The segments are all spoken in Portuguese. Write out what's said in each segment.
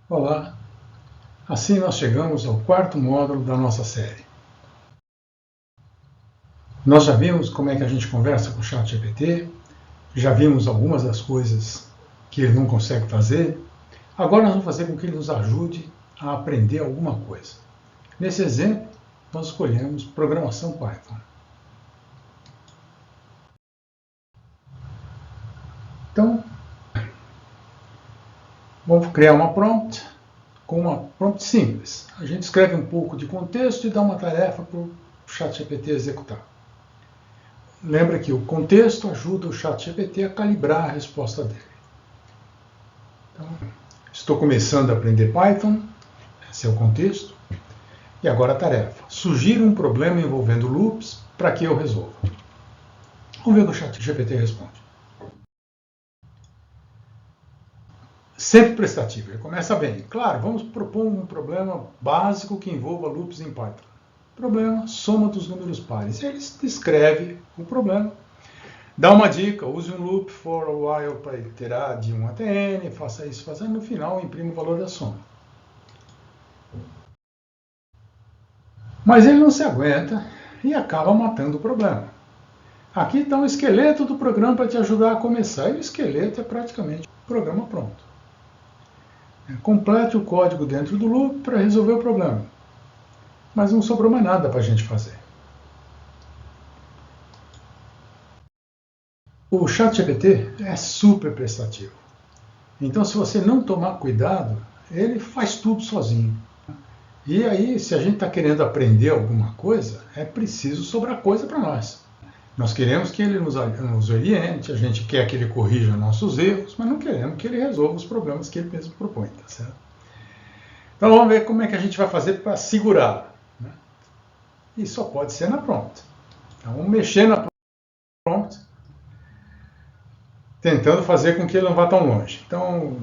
Olá, assim nós chegamos ao quarto módulo da nossa série. Nós já vimos como é que a gente conversa com o ChatGPT, já vimos algumas das coisas que ele não consegue fazer. Agora nós vamos fazer com que ele nos ajude a aprender alguma coisa. Nesse exemplo, nós escolhemos programação Python. Então, vamos criar uma prompt com uma prompt simples. A gente escreve um pouco de contexto e dá uma tarefa para o ChatGPT executar. Lembra que o contexto ajuda o ChatGPT a calibrar a resposta dele. Então, estou começando a aprender Python, esse é o contexto. E agora a tarefa. Sugira um problema envolvendo loops para que eu resolva. Vamos ver o que o ChatGPT responde. Sempre prestativo, ele começa bem. Claro, vamos propor um problema básico que envolva loops em Python. Problema, soma dos números pares. Ele descreve o problema, dá uma dica, use um loop for a while para iterar de 1 até n, faça isso, fazendo no final, imprima o valor da soma. Mas ele não se aguenta e acaba matando o problema. Aqui está um esqueleto do programa para te ajudar a começar, e o esqueleto é praticamente o programa pronto. Complete o código dentro do loop para resolver o problema. Mas não sobrou mais nada para a gente fazer. O ChatGPT é super prestativo. Então, se você não tomar cuidado, ele faz tudo sozinho. E aí, se a gente está querendo aprender alguma coisa, é preciso sobrar coisa para nós. Nós queremos que ele nos oriente, a gente quer que ele corrija nossos erros, mas não queremos que ele resolva os problemas que ele mesmo propõe, tá certo? Então vamos ver como é que a gente vai fazer para segurá-lo. Né? E só pode ser na prompt. Então vamos mexer na prompt, tentando fazer com que ele não vá tão longe. Então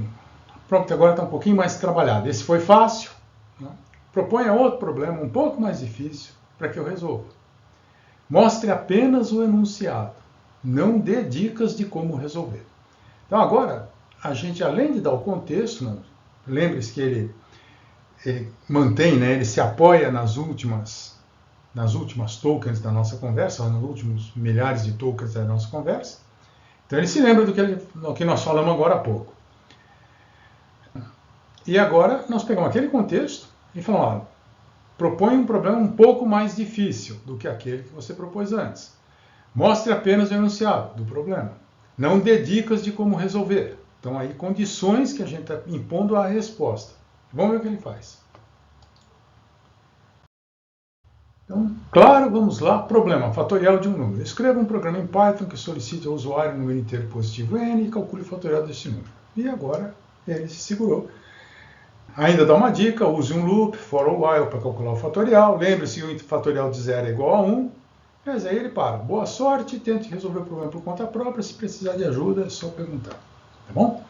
a prompt agora está um pouquinho mais trabalhada. Esse foi fácil. Né? Proponha outro problema um pouco mais difícil para que eu resolva. Mostre apenas o enunciado, não dê dicas de como resolver. Então agora, a gente, além de dar o contexto, lembre-se que ele mantém, né, ele se apoia nas últimas tokens da nossa conversa, nos últimos milhares de tokens da nossa conversa. Então ele se lembra do que nós falamos agora há pouco. E agora nós pegamos aquele contexto e falamos, propõe um problema um pouco mais difícil do que aquele que você propôs antes. Mostre apenas o enunciado do problema. Não dê dicas de como resolver. Então, aí, condições que a gente está impondo à resposta. Vamos ver o que ele faz. Então, claro, vamos lá. Problema, fatorial de um número. Escreva um programa em Python que solicite ao usuário um número inteiro positivo n e calcule o fatorial deste número. E agora, ele se segurou. Ainda dá uma dica, use um loop for a while para calcular o fatorial. Lembre-se que o fatorial de 0 é igual a 1. Mas aí ele para. Boa sorte, tente resolver o problema por conta própria. Se precisar de ajuda, é só perguntar. Tá bom?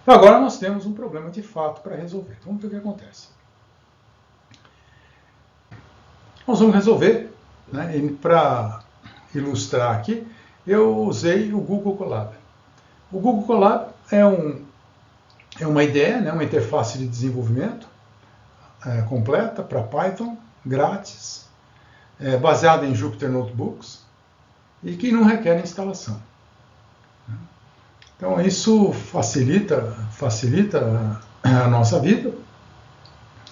Então agora nós temos um problema de fato para resolver. Vamos ver o que acontece. Nós vamos resolver, né? E para ilustrar aqui, eu usei o Google Colab. O Google Colab é uma ideia, né, uma interface de desenvolvimento completa para Python, grátis, baseada em Jupyter Notebooks e que não requer instalação. Então isso facilita a nossa vida.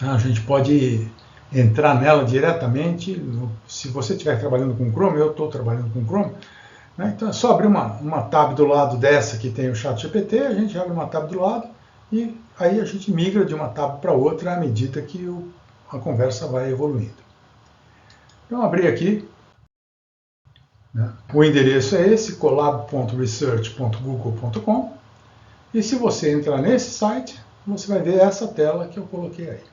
A gente pode entrar nela diretamente. Se você estiver trabalhando com Chrome, eu estou trabalhando com Chrome, né? Então é só abrir uma tab do lado dessa que tem o ChatGPT, a gente abre uma tab do lado e aí a gente migra de uma tab para outra à medida que a conversa vai evoluindo. Então, abri aqui, né? O endereço é esse, colab.research.google.com, e se você entrar nesse site, você vai ver essa tela que eu coloquei aí.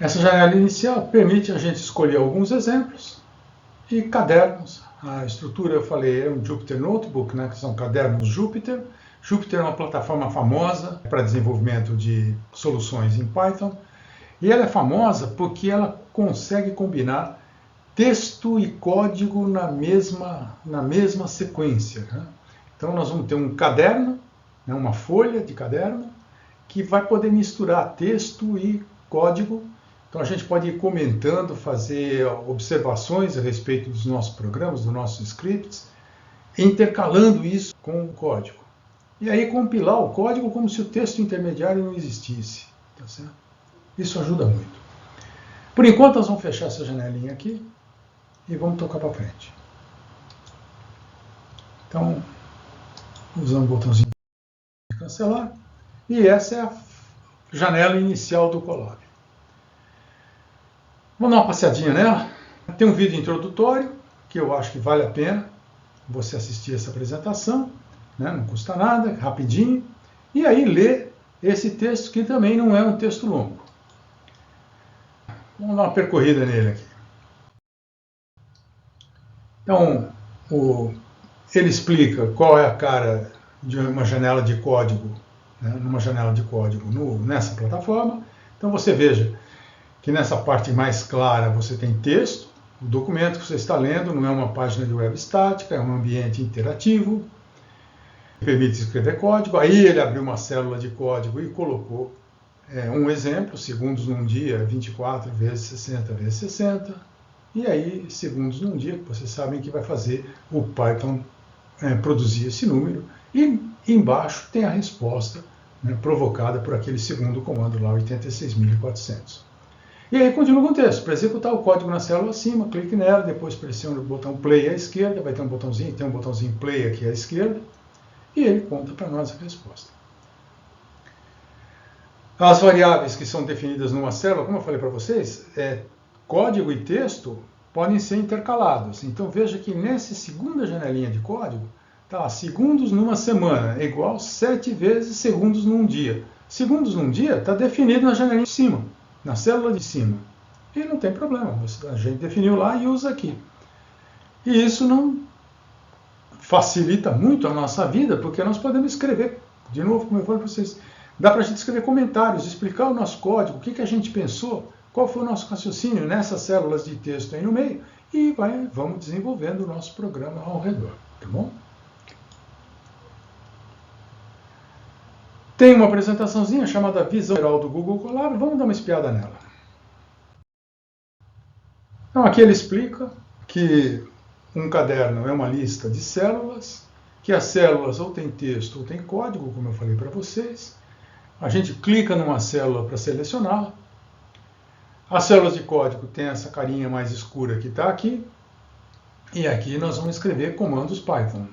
Essa janela inicial permite a gente escolher alguns exemplos e cadernos. A estrutura, eu falei, é um Jupyter Notebook, né, que são cadernos Jupyter. Jupyter é uma plataforma famosa para desenvolvimento de soluções em Python. E ela é famosa porque ela consegue combinar texto e código na mesma sequência. Né? Então nós vamos ter um caderno, né, uma folha de caderno, que vai poder misturar texto e código. Então a gente pode ir comentando, fazer observações a respeito dos nossos programas, dos nossos scripts, intercalando isso com o código. E aí compilar o código como se o texto intermediário não existisse. Tá certo? Isso ajuda muito. Por enquanto nós vamos fechar essa janelinha aqui e vamos tocar para frente. Então, usando o botãozinho de cancelar. E essa é a janela inicial do Colab. Vamos dar uma passeadinha nela. Tem um vídeo introdutório, que eu acho que vale a pena você assistir essa apresentação, né? Não custa nada, rapidinho. E aí ler esse texto, que também não é um texto longo. Vamos dar uma percorrida nele aqui. Então, ele explica qual é a cara de uma janela de código, né? Numa janela de código nessa plataforma. Então você veja que nessa parte mais clara você tem texto. O documento que você está lendo não é uma página de web estática, é um ambiente interativo, que permite escrever código. Aí ele abriu uma célula de código e colocou um exemplo, segundos num dia, 24 vezes 60 vezes 60. E aí, segundos num dia, que vocês sabem que vai fazer o Python produzir esse número. E embaixo tem a resposta, né, provocada por aquele segundo comando lá, 86.400. E aí continua com o texto. Para executar o código na célula acima, clique nela, depois pressione o botão play à esquerda, vai ter um botãozinho play aqui à esquerda, e ele conta para nós a resposta. As variáveis que são definidas numa célula, como eu falei para vocês, código e texto podem ser intercalados. Então veja que nessa segunda janelinha de código, tá, segundos numa semana é igual 7 vezes segundos num dia. Segundos num dia está definido na janelinha de cima, na célula de cima. E não tem problema, a gente definiu lá e usa aqui. E isso não facilita muito a nossa vida, porque nós podemos escrever, de novo, como eu falei para vocês, dá para a gente escrever comentários, explicar o nosso código, o que a gente pensou, qual foi o nosso raciocínio nessas células de texto aí no meio, e vamos desenvolvendo o nosso programa ao redor, tá bom? Tem uma apresentaçãozinha chamada Visão Geral do Google Colab, vamos dar uma espiada nela. Então aqui ele explica que um caderno é uma lista de células, que as células ou tem texto ou tem código, como eu falei para vocês. A gente clica numa célula para selecionar. As células de código têm essa carinha mais escura que está aqui. E aqui nós vamos escrever comandos Python.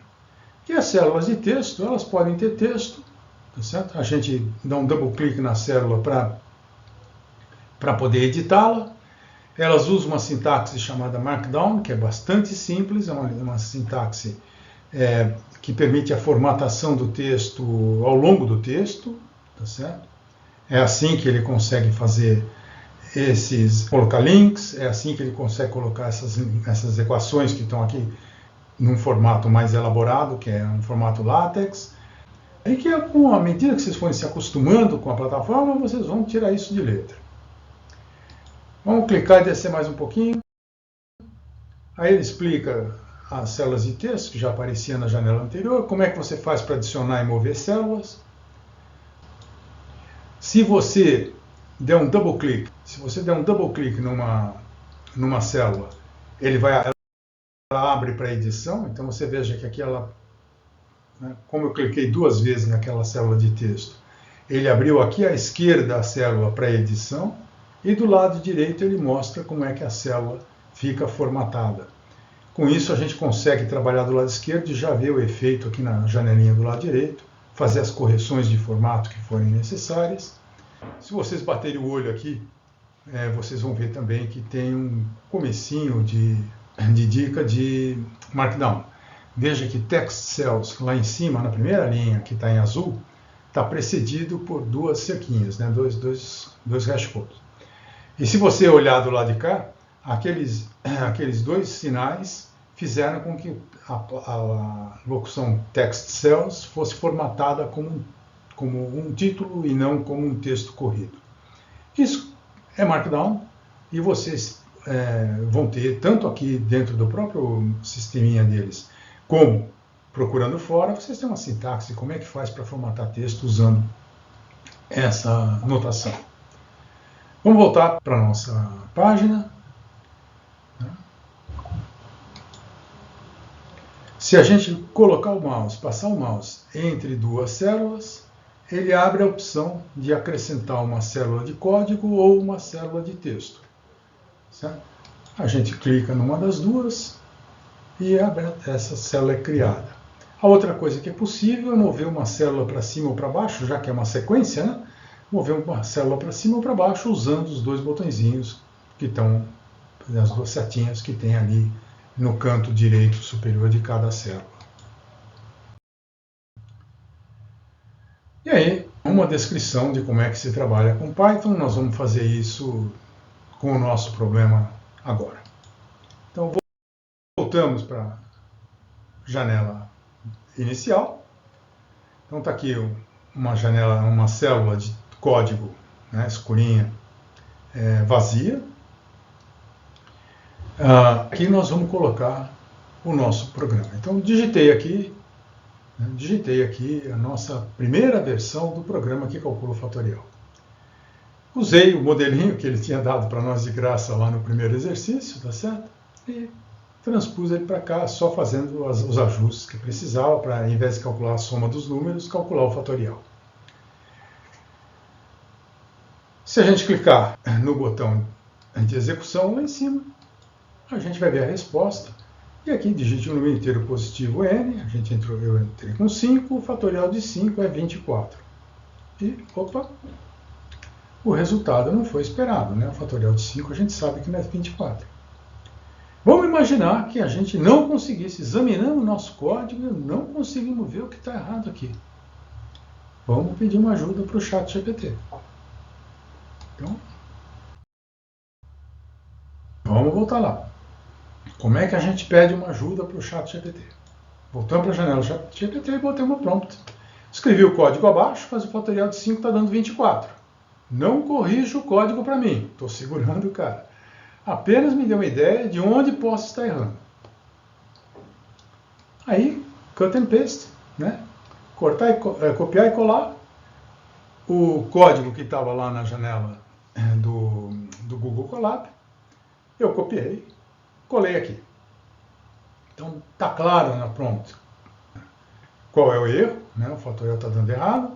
E as células de texto, elas podem ter texto, tá certo? A gente dá um double clique na célula para poder editá-la. Elas usam uma sintaxe chamada Markdown, que é bastante simples, é uma sintaxe que permite a formatação do texto ao longo do texto, tá certo? É assim que ele consegue fazer colocar links, é assim que ele consegue colocar essas equações que estão aqui num formato mais elaborado, que é um formato LaTeX, e que à medida que vocês forem se acostumando com a plataforma, vocês vão tirar isso de letra. Vamos clicar e descer mais um pouquinho. Aí ele explica as células de texto, que já aparecia na janela anterior, como é que você faz para adicionar e mover células. Se você der um double click, numa célula, ela abre para edição. Então você veja que aqui como eu cliquei 2 vezes naquela célula de texto, ele abriu aqui à esquerda a célula para edição, e do lado direito ele mostra como é que a célula fica formatada. Com isso a gente consegue trabalhar do lado esquerdo e já ver o efeito aqui na janelinha do lado direito, fazer as correções de formato que forem necessárias. Se vocês baterem o olho aqui, vocês vão ver também que tem um comecinho de dica de Markdown. Veja que Text Cells lá em cima, na primeira linha, que está em azul, está precedido por 2 cerquinhas, né? dois hash codes. E se você olhar do lado de cá, aqueles 2 sinais fizeram com que a locução Text Cells fosse formatada como um título e não como um texto corrido. Isso é Markdown, e vocês vão ter, tanto aqui dentro do próprio sisteminha deles, como procurando fora, vocês têm uma sintaxe, como é que faz para formatar texto usando essa notação. Vamos voltar para a nossa página. Se a gente colocar o mouse, passar o mouse entre duas células, ele abre a opção de acrescentar uma célula de código ou uma célula de texto. Certo? A gente clica numa das duas e essa célula é criada. A outra coisa que é possível é mover uma célula para cima ou para baixo, já que é uma sequência, né? Mover uma célula para cima ou para baixo usando os dois botõezinhos que estão, as duas setinhas que tem ali no canto direito superior de cada célula. E aí, uma descrição de como é que se trabalha com Python. Nós vamos fazer isso com o nosso problema agora. Então, voltamos para a janela inicial. Então, está aqui uma janela, uma célula de código, né, escurinha, vazia. Aqui nós vamos colocar o nosso programa. Então, digitei aqui a nossa primeira versão do programa que calcula o fatorial. Usei o modelinho que ele tinha dado para nós de graça lá no primeiro exercício, tá certo? E transpus ele para cá, só fazendo os ajustes que precisava para, ao invés de calcular a soma dos números, calcular o fatorial. Se a gente clicar no botão de execução lá em cima, a gente vai ver a resposta. E aqui digite um número inteiro positivo n, eu entrei com 5, o fatorial de 5 é 24. E, opa, o resultado não foi esperado, né? O fatorial de 5 a gente sabe que não é 24. Vamos imaginar que a gente não conseguisse, examinando o nosso código, não conseguimos ver o que está errado aqui. Vamos pedir uma ajuda para o ChatGPT. Então, vamos voltar lá. Como é que a gente pede uma ajuda para o ChatGPT? Voltamos para a janela do ChatGPT e botei uma prompt. Escrevi o código abaixo, mas o fatorial de 5 está dando 24. Não corrija o código para mim. Estou segurando o cara. Apenas me deu uma ideia de onde posso estar errando. Aí, cut and paste, né? Copiar e colar o código que estava lá na janela do Google Colab. Eu copiei, colei aqui. Então, está claro na prompt qual é o erro, né? O fatorial está dando errado.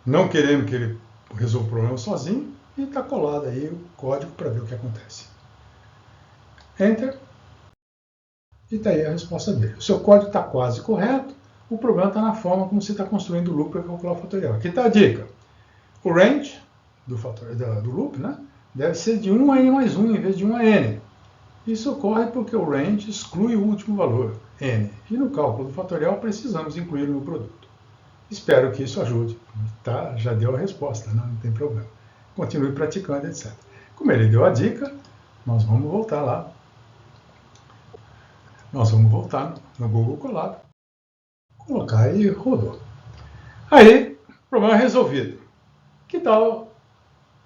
Não queremos que ele resolva o problema sozinho. E está colado aí o código para ver o que acontece. Enter. E está aí a resposta dele. O seu código está quase correto. O problema está na forma como você está construindo o loop para calcular o fatorial. Aqui está a dica. O range do loop, né, deve ser de 1 a n mais 1 em vez de 1 a n. Isso ocorre porque o range exclui o último valor, n. E no cálculo do fatorial precisamos incluir no produto. Espero que isso ajude. Tá? Já deu a resposta, não tem problema. Continue praticando, etc. Como ele deu a dica, nós vamos voltar lá. Nós vamos voltar no Google Colab, colocar e rodou. Aí, problema resolvido. Que tal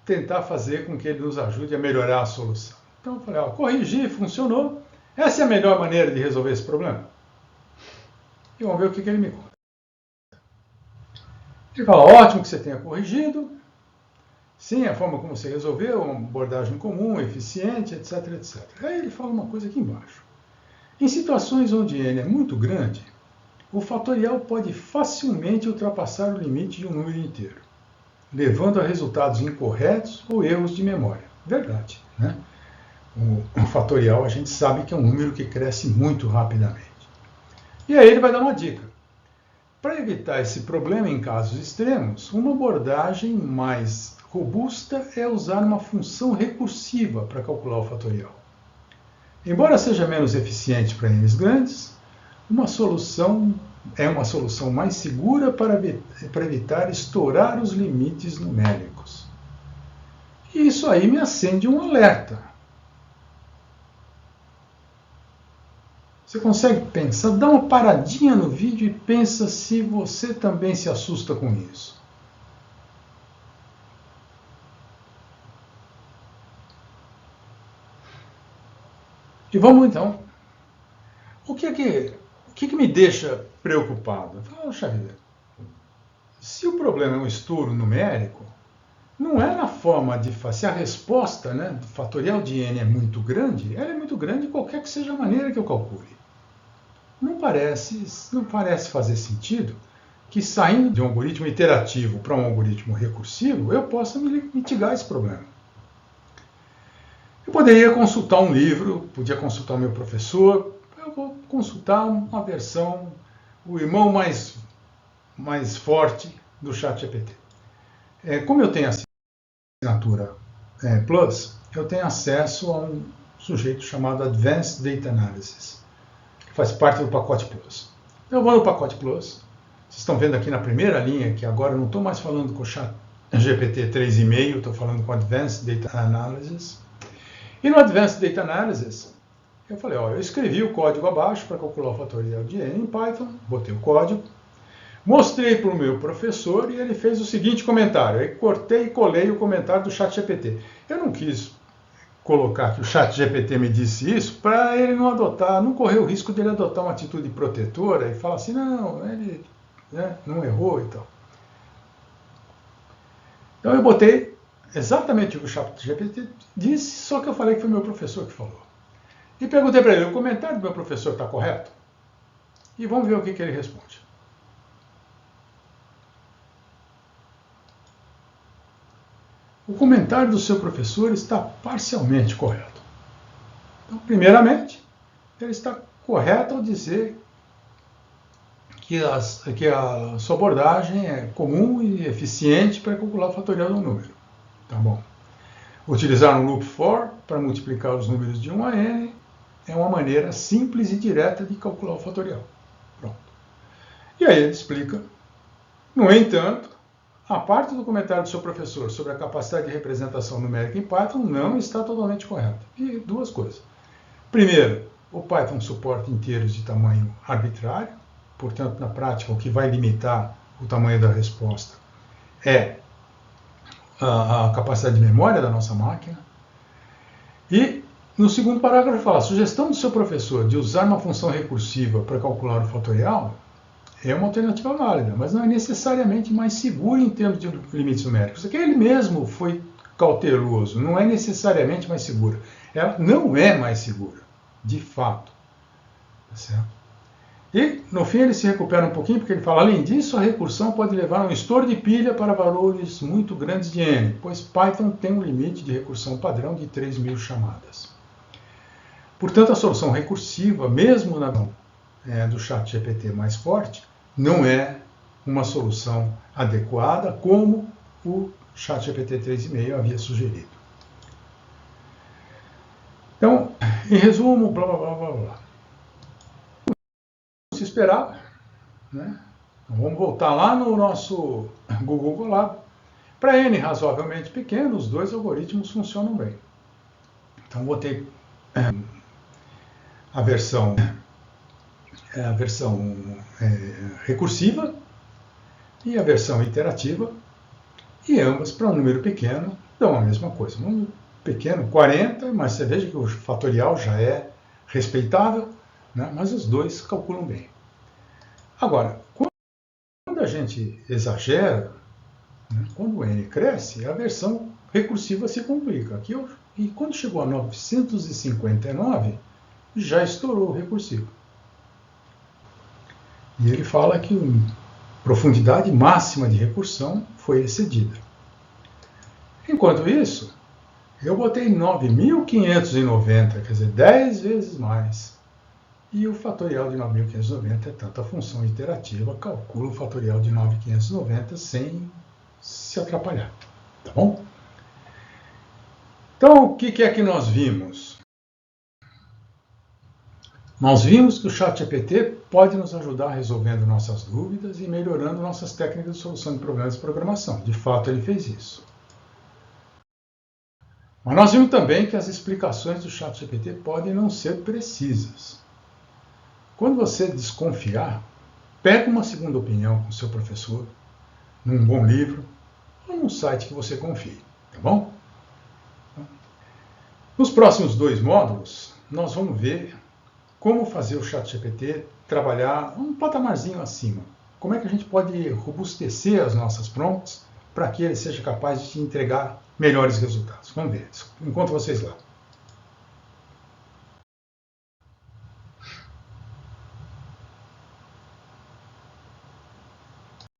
tentar fazer com que ele nos ajude a melhorar a solução? Então eu falei, corrigir, funcionou. Essa é a melhor maneira de resolver esse problema? E vamos ver o que ele me conta. Ele fala, ótimo que você tenha corrigido. Sim, a forma como você resolveu, uma abordagem comum, eficiente, etc, etc. Aí ele fala uma coisa aqui embaixo. Em situações onde n é muito grande, o fatorial pode facilmente ultrapassar o limite de um número inteiro, levando a resultados incorretos ou erros de memória. Verdade, né? O fatorial a gente sabe que é um número que cresce muito rapidamente. E aí ele vai dar uma dica. Para evitar esse problema em casos extremos, uma abordagem mais robusta é usar uma função recursiva para calcular o fatorial. Embora seja menos eficiente para n's grandes, é uma solução mais segura para evitar estourar os limites numéricos. E isso aí me acende um alerta. Você consegue pensar? Dá uma paradinha no vídeo e pensa se você também se assusta com isso. E vamos então. O que me deixa preocupado? Poxa vida, se o problema é um estouro numérico, não é na forma de fazer. Se a resposta, né, do fatorial de n é muito grande, ela é muito grande qualquer que seja a maneira que eu calcule. Não parece fazer sentido que saindo de um algoritmo iterativo para um algoritmo recursivo, eu possa mitigar esse problema. Eu poderia consultar um livro, podia consultar o meu professor, eu vou consultar uma versão, o irmão mais forte do ChatGPT. Como eu tenho assinatura Plus, eu tenho acesso a um sujeito chamado Advanced Data Analysis, que faz parte do pacote Plus. Eu vou no pacote Plus, vocês estão vendo aqui na primeira linha, que agora eu não estou mais falando com o ChatGPT 3.5, estou falando com Advanced Data Analysis. E no Advanced Data Analysis, eu falei, eu escrevi o código abaixo para calcular o fatorial de n em Python, botei o código, mostrei para o meu professor e ele fez o seguinte comentário. Aí cortei e colei o comentário do ChatGPT. Eu não quis colocar que o ChatGPT me disse isso para ele não correr o risco de ele adotar uma atitude protetora e falar assim, não, ele não errou e tal. Então eu botei exatamente o que o ChatGPT disse, só que eu falei que foi o meu professor que falou. E perguntei para ele, o comentário do meu professor está correto? E vamos ver o que ele responde. O comentário do seu professor está parcialmente correto. Então, primeiramente, ele está correto ao dizer que a sua abordagem é comum e eficiente para calcular o fatorial de um número. Tá bom. Utilizar um loop for para multiplicar os números de 1 a n é uma maneira simples e direta de calcular o fatorial. Pronto. E aí ele explica. No entanto, a parte do comentário do seu professor sobre a capacidade de representação numérica em Python não está totalmente correta. E duas coisas. Primeiro, o Python suporta inteiros de tamanho arbitrário, portanto, na prática, o que vai limitar o tamanho da resposta é a capacidade de memória da nossa máquina. E no segundo parágrafo fala, a sugestão do seu professor de usar uma função recursiva para calcular o fatorial é uma alternativa válida, mas não é necessariamente mais segura em termos de limites numéricos. Aqui ele mesmo foi cauteloso, não é necessariamente mais segura. Ela não é mais segura, de fato. Tá certo? E, no fim, ele se recupera um pouquinho, porque ele fala, além disso, a recursão pode levar a um estouro de pilha para valores muito grandes de n, pois Python tem um limite de recursão padrão de 3.000 chamadas. Portanto, a solução recursiva, mesmo na do ChatGPT mais forte, não é uma solução adequada, como o ChatGPT 3.5 havia sugerido. Então, em resumo, blá, blá, blá, blá, blá. Se esperava, né? Então, vamos voltar lá no nosso Google Colab. Para n razoavelmente pequeno, os dois algoritmos funcionam bem. Então, botei a versão recursiva e a versão iterativa, e ambas, para um número pequeno, dão a mesma coisa. Um número pequeno, 40, mas você veja que o fatorial já é respeitável, né? Mas os dois calculam bem. Agora, quando a gente exagera, né, quando o n cresce, a versão recursiva se complica. E quando chegou a 959, já estourou o recursivo. E ele fala que a profundidade máxima de recursão foi excedida. Enquanto isso, eu botei 9.590, quer dizer, 10 vezes mais. E o fatorial de 9.590 é tanto a função iterativa, calcula o fatorial de 9.590 sem se atrapalhar. Tá bom? Então, o que é que nós vimos? Nós vimos que o ChatGPT pode nos ajudar resolvendo nossas dúvidas e melhorando nossas técnicas de solução de problemas de programação. De fato, ele fez isso. Mas nós vimos também que as explicações do ChatGPT podem não ser precisas. Quando você desconfiar, pega uma segunda opinião com o seu professor, num bom livro, ou num site que você confie, tá bom? Nos próximos 2 módulos, nós vamos ver como fazer o ChatGPT trabalhar um patamarzinho acima. Como é que a gente pode robustecer as nossas prompts para que ele seja capaz de te entregar melhores resultados. Vamos ver. Encontro vocês lá.